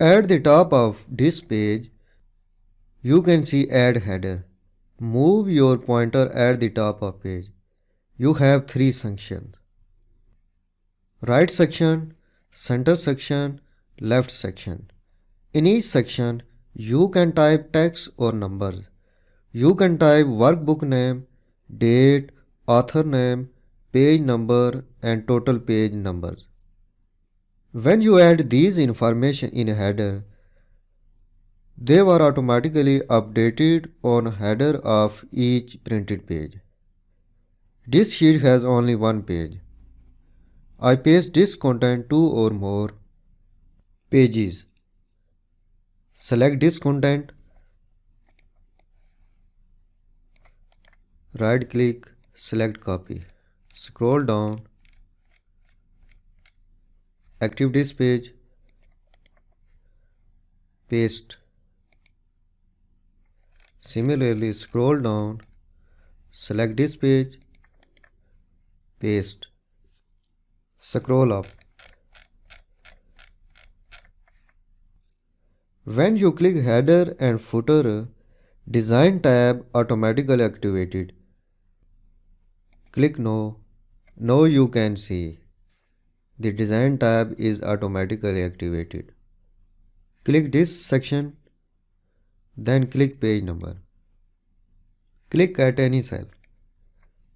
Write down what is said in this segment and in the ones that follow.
At the top of this page, you can see Add Header. Move your pointer at the top of page. You have three sections: right section, center section, left section. In each section, you can type text or numbers. You can type workbook name, date, author name, page number, and total page numbers. When you add these information in a header, they were automatically updated on header of each printed page. This sheet has only one page. I paste this content two or more pages. Select this content, right click, select copy. Scroll down, active this page, paste. Similarly, scroll down, select this page, paste. Scroll up. When you click header and footer, design tab automatically activated. Click no. Now you can see the design tab is automatically activated. Click this section, then click page number. Click at any cell.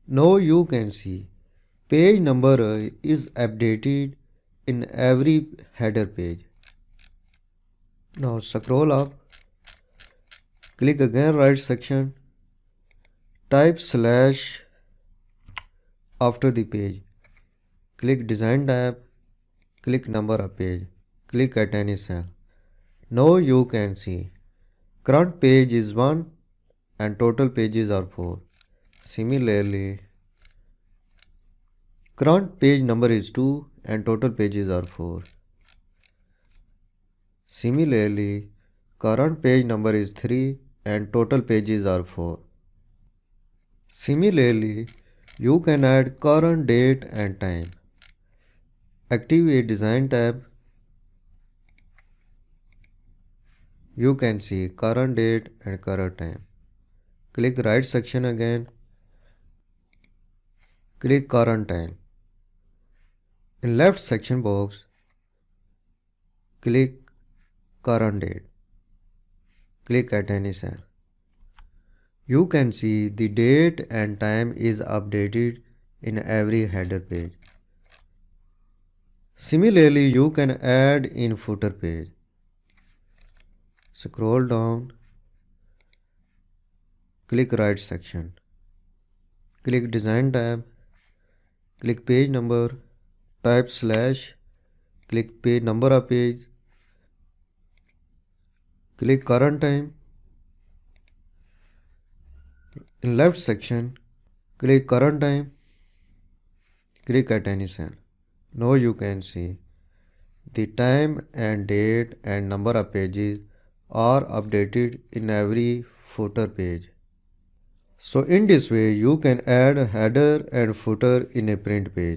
Now you can see page number is updated in every header page. Now scroll up, click again right section, type slash after the page. Click design tab, click number of page, click at any cell. Now you can see current page is 1 and total pages are 4. Similarly, current page number is 2 and total pages are 4. Similarly, current page number is 3 and total pages are 4. Similarly, you can add current date and time. Activate design tab. You can see current date and current time. Click right section again. Click current time. In left section box, click current date. Click at any cell. You can see the date and time is updated in every header page. Similarly, you can add in footer page. Scroll down, click right section, click design tab, click page number, type slash, click page number of page, click current time. In left section, click current time, click at any cell. Now you can see the time and date and number of pages are updated in every footer page. So in this way, you can add header and footer in a print page.